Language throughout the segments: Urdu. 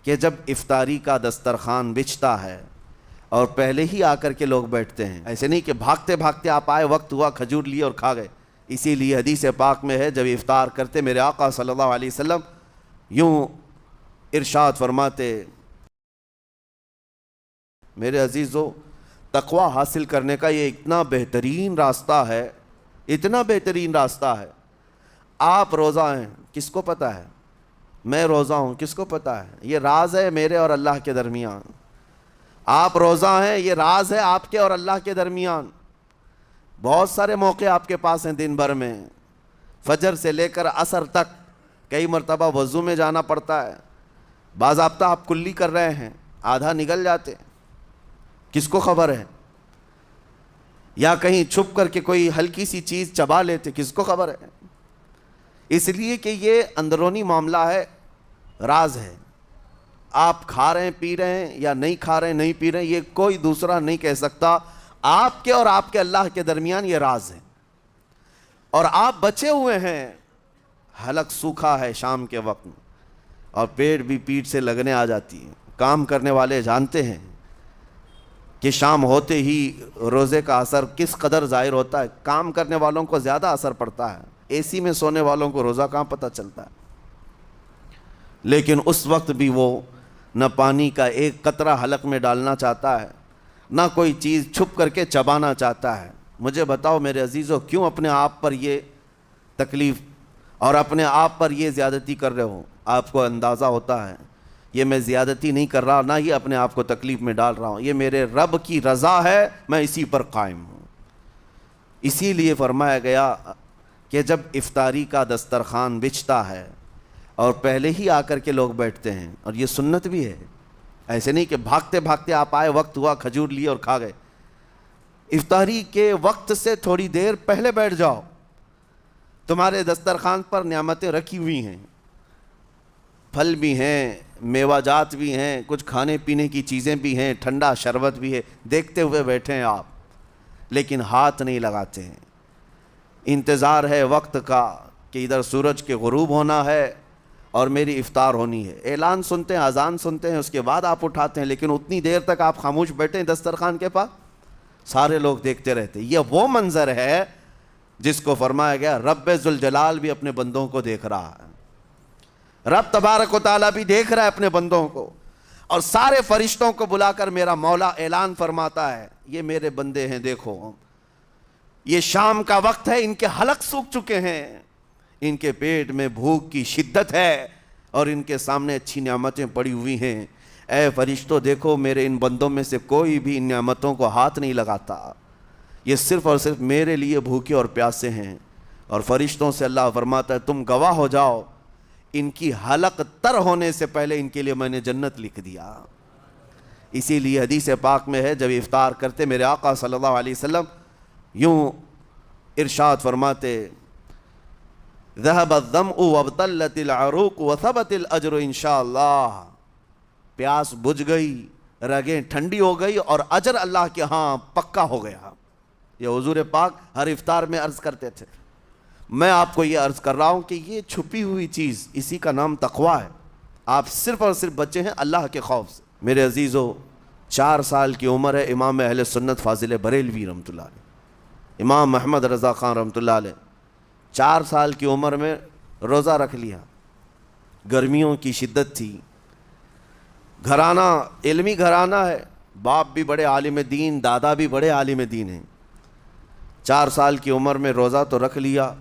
کہ جب افطاری کا دسترخوان بچھتا ہے اور پہلے ہی آ کر کے لوگ بیٹھتے ہیں، ایسے نہیں کہ بھاگتے بھاگتے آپ آئے، وقت ہوا، کھجور لیے اور کھا گئے۔ اسی لیے حدیث پاک میں ہے جب افطار کرتے میرے آقا صلی اللہ علیہ وسلم یوں ارشاد فرماتے، میرے عزیزو تقوی حاصل کرنے کا یہ اتنا بہترین راستہ ہے، اتنا بہترین راستہ ہے۔ آپ روزہ ہیں، کس کو پتہ ہے؟ میں روزہ ہوں، کس کو پتہ ہے؟ یہ راز ہے میرے اور اللہ کے درمیان۔ آپ روزہ ہیں، یہ راز ہے آپ کے اور اللہ کے درمیان۔ بہت سارے موقع آپ کے پاس ہیں دن بھر میں، فجر سے لے کر عصر تک کئی مرتبہ وضو میں جانا پڑتا ہے، باضابطہ آپ کلی کر رہے ہیں، آدھا نگل جاتے، کس کو خبر ہے؟ یا کہیں چھپ کر کے کوئی ہلکی سی چیز چبا لیتے، کس کو خبر ہے؟ اس لیے کہ یہ اندرونی معاملہ ہے، راز ہے۔ آپ کھا رہے ہیں، پی رہے ہیں یا نہیں کھا رہے ہیں، نہیں پی رہے ہیں، یہ کوئی دوسرا نہیں کہہ سکتا۔ آپ کے اور آپ کے اللہ کے درمیان یہ راز ہے، اور آپ بچے ہوئے ہیں۔ حلق سوکھا ہے شام کے وقت میں، اور پیٹ بھی پیٹ سے لگنے آ جاتی ہے۔ کام کرنے والے جانتے ہیں کہ شام ہوتے ہی روزے کا اثر کس قدر ظاہر ہوتا ہے۔ کام کرنے والوں کو زیادہ اثر پڑتا ہے، اے سی میں سونے والوں کو روزہ کہاں پتہ چلتا ہے۔ لیکن اس وقت بھی وہ نہ پانی کا ایک قطرہ حلق میں ڈالنا چاہتا ہے، نہ کوئی چیز چھپ کر کے چبانا چاہتا ہے۔ مجھے بتاؤ میرے عزیزو، کیوں اپنے آپ پر یہ تکلیف اور اپنے آپ پر یہ زیادتی کر رہے ہو؟ آپ کو اندازہ ہوتا ہے یہ میں زیادتی نہیں کر رہا، نہ ہی اپنے آپ کو تکلیف میں ڈال رہا ہوں، یہ میرے رب کی رضا ہے، میں اسی پر قائم ہوں۔ اسی لیے فرمایا گیا کہ جب افطاری کا دسترخوان بچھتا ہے اور پہلے ہی آ کر کے لوگ بیٹھتے ہیں، اور یہ سنت بھی ہے، ایسے نہیں کہ بھاگتے بھاگتے آپ آئے، وقت ہوا، کھجور لیے اور کھا گئے۔ افطاری کے وقت سے تھوڑی دیر پہلے بیٹھ جاؤ، تمہارے دسترخوان پر نعمتیں رکھی ہوئی ہیں، پھل بھی ہیں، میوہ جات بھی ہیں، کچھ کھانے پینے کی چیزیں بھی ہیں، ٹھنڈا شربت بھی ہے، دیکھتے ہوئے بیٹھے ہیں آپ، لیکن ہاتھ نہیں لگاتے ہیں۔ انتظار ہے وقت کا کہ ادھر سورج کے غروب ہونا ہے اور میری افطار ہونی ہے، اعلان سنتے ہیں، اذان سنتے ہیں، اس کے بعد آپ اٹھاتے ہیں، لیکن اتنی دیر تک آپ خاموش بیٹھے ہیں دسترخوان کے پاس، سارے لوگ دیکھتے رہتے۔ یہ وہ منظر ہے جس کو فرمایا گیا رب ذوالجلال بھی اپنے بندوں کو دیکھ رہا ہے، رب تبارک و تعالیٰ بھی دیکھ رہا ہے اپنے بندوں کو، اور سارے فرشتوں کو بلا کر میرا مولا اعلان فرماتا ہے یہ میرے بندے ہیں، دیکھو یہ شام کا وقت ہے، ان کے حلق سوکھ چکے ہیں، ان کے پیٹ میں بھوک کی شدت ہے، اور ان کے سامنے اچھی نعمتیں پڑی ہوئی ہیں۔ اے فرشتوں دیکھو میرے ان بندوں میں سے کوئی بھی ان نعمتوں کو ہاتھ نہیں لگاتا، یہ صرف اور صرف میرے لیے بھوکے اور پیاسے ہیں۔ اور فرشتوں سے اللہ فرماتا ہے تم گواہ ہو جاؤ، ان کی حلق تر ہونے سے پہلے ان کے لیے میں نے جنت لکھ دیا۔ اسی لیے حدیث پاک میں ہے جب افطار کرتے میرے آقا صلی اللہ علیہ وسلم یوں ارشاد فرماتے، ذهب الظمأ وابتلت العروق وثبت الاجر انشاءاللہ، پیاس بجھ گئی، رگیں ٹھنڈی ہو گئی، اور اجر اللہ کے ہاں پکا ہو گیا۔ یہ حضور پاک ہر افطار میں عرض کرتے تھے۔ میں آپ کو یہ عرض کر رہا ہوں کہ یہ چھپی ہوئی چیز، اسی کا نام تقویٰ ہے۔ آپ صرف اور صرف بچے ہیں اللہ کے خوف سے۔ میرے عزیزو، 4 سال کی عمر ہے امام اہل سنت فاضل بریلوی رحمۃ اللہ علیہ، امام محمد رضا خان رحمۃ اللہ علیہ، 4 سال کی عمر میں روزہ رکھ لیا۔ گرمیوں کی شدت تھی، گھرانہ علمی گھرانہ ہے، باپ بھی بڑے عالم دین، دادا بھی بڑے عالم دین ہیں۔ 4 سال کی عمر میں روزہ تو رکھ لیا،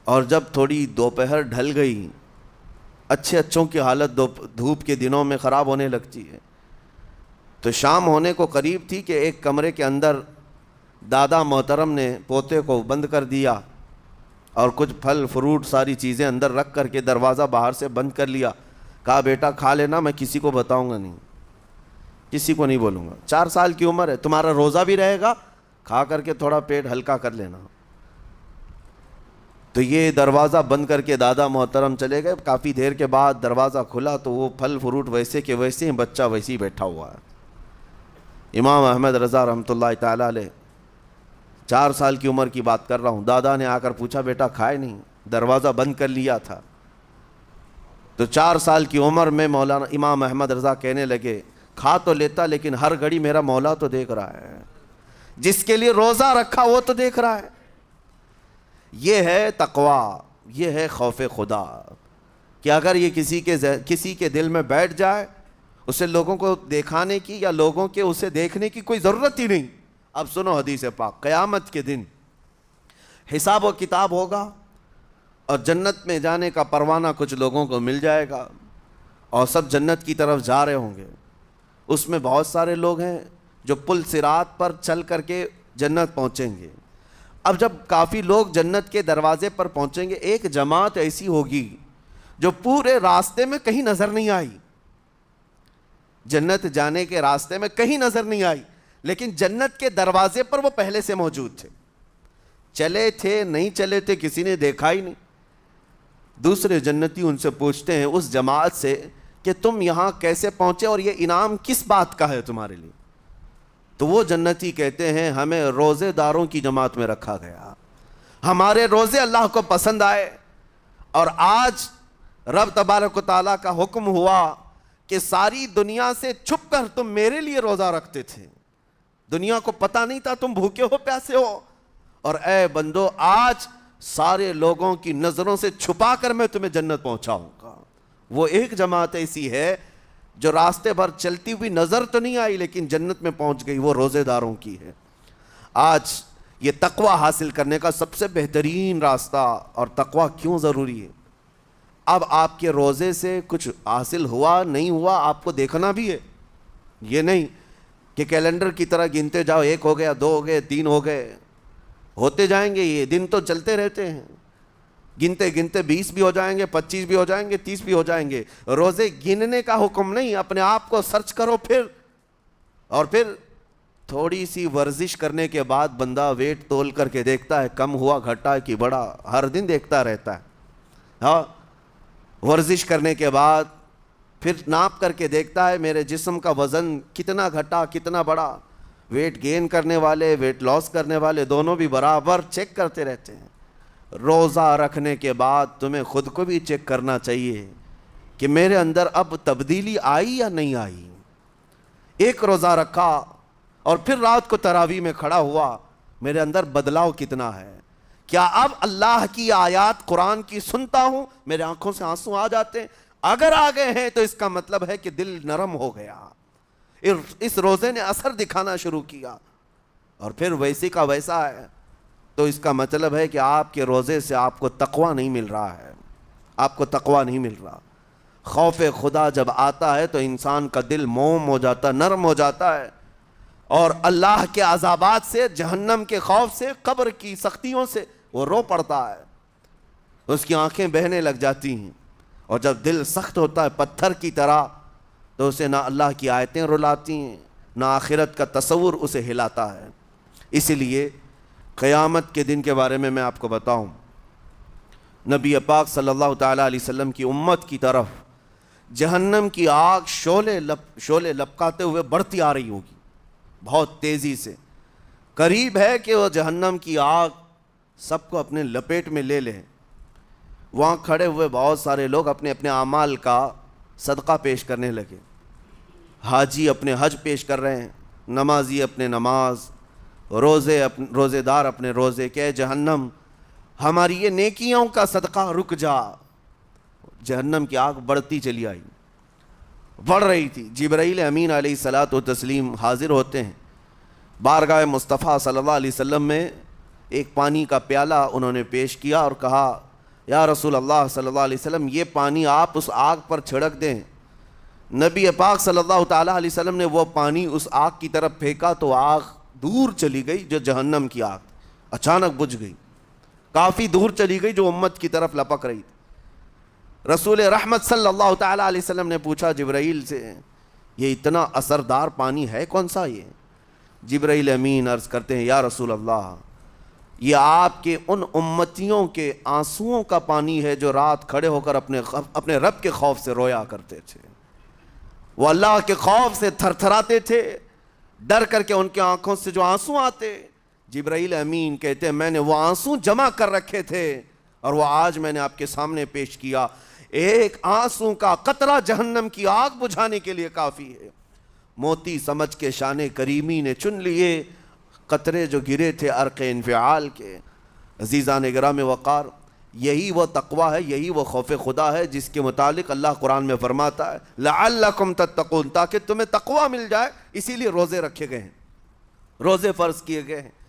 اور جب تھوڑی دوپہر ڈھل گئی، اچھوں کی حالت دھوپ کے دنوں میں خراب ہونے لگتی ہے، تو شام ہونے کو قریب تھی کہ ایک کمرے کے اندر دادا محترم نے پوتے کو بند کر دیا، اور کچھ پھل فروٹ ساری چیزیں اندر رکھ کر کے دروازہ باہر سے بند کر لیا۔ کہا بیٹا کھا لینا، میں کسی کو بتاؤں گا نہیں، کسی کو نہیں بولوں گا، 4 سال کی عمر ہے، تمہارا روزہ بھی رہے گا، کھا کر کے تھوڑا پیٹ ہلکا کر لینا۔ تو یہ دروازہ بند کر کے دادا محترم چلے گئے۔ کافی دیر کے بعد دروازہ کھلا تو وہ پھل فروٹ ویسے کہ ویسے ہیں، بچہ ویسے ہی بیٹھا ہوا ہے۔ امام احمد رضا رحمۃ اللہ تعالیٰ علیہ، 4 سال کی عمر کی بات کر رہا ہوں، دادا نے آ کر پوچھا بیٹا کھائے نہیں؟ دروازہ بند کر لیا تھا۔ تو 4 سال کی عمر میں مولانا امام احمد رضا کہنے لگے کھا تو لیتا لیکن ہر گھڑی میرا مولا تو دیکھ رہا ہے، جس کے لیے روزہ رکھا وہ تو دیکھ رہا ہے۔ یہ ہے تقویٰ، یہ ہے خوف خدا، کہ اگر یہ کسی کے دل میں بیٹھ جائے، اسے لوگوں کو دکھانے کی یا لوگوں کے اسے دیکھنے کی کوئی ضرورت ہی نہیں۔ اب سنو حدیث پاک، قیامت کے دن حساب و کتاب ہوگا اور جنت میں جانے کا پروانہ کچھ لوگوں کو مل جائے گا اور سب جنت کی طرف جا رہے ہوں گے۔ اس میں بہت سارے لوگ ہیں جو پل صراط پر چل کر کے جنت پہنچیں گے۔ اب جب کافی لوگ جنت کے دروازے پر پہنچیں گے، ایک جماعت ایسی ہوگی جو پورے راستے میں کہیں نظر نہیں آئی، جنت جانے کے راستے میں کہیں نظر نہیں آئی، لیکن جنت کے دروازے پر وہ پہلے سے موجود تھے، چلے تھے نہیں چلے تھے کسی نے دیکھا ہی نہیں۔ دوسرے جنتی ان سے پوچھتے ہیں اس جماعت سے کہ تم یہاں کیسے پہنچے اور یہ انعام کس بات کا ہے تمہارے لیے؟ تو وہ جنتی کہتے ہیں ہمیں روزے داروں کی جماعت میں رکھا گیا، ہمارے روزے اللہ کو پسند آئے، اور آج رب تبارک و تعالیٰ کا حکم ہوا کہ ساری دنیا سے چھپ کر تم میرے لیے روزہ رکھتے تھے، دنیا کو پتہ نہیں تھا تم بھوکے ہو پیاسے ہو، اور اے بندو آج سارے لوگوں کی نظروں سے چھپا کر میں تمہیں جنت پہنچاؤں گا۔ وہ ایک جماعت ایسی ہے جو راستے بھر چلتی ہوئی نظر تو نہیں آئی لیکن جنت میں پہنچ گئی، وہ روزے داروں کی ہے۔ آج یہ تقویٰ حاصل کرنے کا سب سے بہترین راستہ، اور تقویٰ کیوں ضروری ہے؟ اب آپ کے روزے سے کچھ حاصل ہوا نہیں ہوا آپ کو دیکھنا بھی ہے، یہ نہیں کہ کیلنڈر کی طرح گنتے جاؤ، 1 ہو گیا 2 ہو گئے 3 ہو گئے، ہوتے جائیں گے، یہ دن تو چلتے رہتے ہیں، گنتے گنتے 20 بھی ہو جائیں گے، 25 بھی ہو جائیں گے، 30 بھی ہو جائیں گے۔ روزے گننے کا حکم نہیں، اپنے آپ کو سرچ کرو پھر تھوڑی سی ورزش کرنے کے بعد بندہ ویٹ تول کر کے دیکھتا ہے کم ہوا گھٹا کہ بڑا، ہر دن دیکھتا رہتا ہے۔ ہاں، ورزش کرنے کے بعد پھر ناپ کر کے دیکھتا ہے میرے جسم کا وزن کتنا گھٹا کتنا بڑا۔ ویٹ گین کرنے والے ویٹ لاس کرنے والے دونوں بھی برابر چیک کرتے رہتے ہیں۔ روزہ رکھنے کے بعد تمہیں خود کو بھی چیک کرنا چاہیے کہ میرے اندر اب تبدیلی آئی یا نہیں آئی۔ ایک روزہ رکھا اور پھر رات کو تراویح میں کھڑا ہوا، میرے اندر بدلاؤ کتنا ہے؟ کیا اب اللہ کی آیات قرآن کی سنتا ہوں، میرے آنکھوں سے آنسو آ جاتے ہیں؟ اگر آ گئے ہیں تو اس کا مطلب ہے کہ دل نرم ہو گیا، اس روزے نے اثر دکھانا شروع کیا، اور پھر ویسی کا ویسا ہے، تو اس کا مطلب ہے کہ آپ کے روزے سے آپ کو تقویٰ نہیں مل رہا ہے، آپ کو تقویٰ نہیں مل رہا۔ خوف خدا جب آتا ہے تو انسان کا دل موم ہو جاتا ہے، نرم ہو جاتا ہے، اور اللہ کے عذابات سے، جہنم کے خوف سے، قبر کی سختیوں سے وہ رو پڑتا ہے، اس کی آنکھیں بہنے لگ جاتی ہیں، اور جب دل سخت ہوتا ہے پتھر کی طرح تو اسے نہ اللہ کی آیتیں رلاتی ہیں نہ آخرت کا تصور اسے ہلاتا ہے۔ اسی لیے قیامت کے دن کے بارے میں آپ کو بتاؤں، نبی پاک صلی اللہ تعالیٰ علیہ وسلم کی امت کی طرف جہنم کی آگ شعلے لپکاتے ہوئے بڑھتی آ رہی ہوگی بہت تیزی سے، قریب ہے کہ وہ جہنم کی آگ سب کو اپنے لپیٹ میں لے لیں۔ وہاں کھڑے ہوئے بہت سارے لوگ اپنے اپنے اعمال کا صدقہ پیش کرنے لگے، حاجی اپنے حج پیش کر رہے ہیں، نمازی اپنے نماز، روزے دار اپنے روزے، کہ جہنم ہماری یہ نیکیوں کا صدقہ رک جا۔ جہنم کی آگ بڑھتی چلی آئی، بڑھ رہی تھی۔ جبرائیل امین علیہ الصلاۃ والتسلیم حاضر ہوتے ہیں بارگاہ مصطفیٰ صلی اللہ علیہ وسلم میں، ایک پانی کا پیالہ انہوں نے پیش کیا اور کہا یا رسول اللہ صلی اللہ علیہ وسلم یہ پانی آپ اس آگ پر چھڑک دیں۔ نبی پاک صلی اللہ تعالیٰ علیہ وسلم نے وہ پانی اس آگ کی طرف پھینکا تو آگ دور چلی گئی، جو جہنم کی آگ اچانک بجھ گئی، کافی دور چلی گئی جو امت کی طرف لپک رہی تھی۔ رسول رحمت صلی اللہ تعالیٰ علیہ وسلم نے پوچھا جبرائیل سے یہ اتنا اثردار پانی ہے کون سا؟ یہ جبرائیل امین عرض کرتے ہیں یا رسول اللہ یہ آپ کے ان امتیوں کے آنسوؤں کا پانی ہے جو رات کھڑے ہو کر اپنے رب کے خوف سے رویا کرتے تھے، وہ اللہ کے خوف سے تھر تھراتے تھے، ڈر کر کے ان کے آنکھوں سے جو آنسو آتے۔ جبرائیل امین کہتے ہیں میں نے وہ آنسو جمع کر رکھے تھے اور وہ آج میں نے آپ کے سامنے پیش کیا۔ ایک آنسو کا قطرہ جہنم کی آگ بجھانے کے لیے کافی ہے۔ موتی سمجھ کے شان کریمی نے چن لیے قطرے جو گرے تھے عرق انفعال کے۔ عزیزان گرام وقار، یہی وہ تقویٰ ہے، یہی وہ خوف خدا ہے جس کے متعلق اللہ قرآن میں فرماتا ہے لعلکم تتقون، تاکہ تمہیں تقویٰ مل جائے، اسی لیے روزے رکھے گئے ہیں، روزے فرض کیے گئے ہیں۔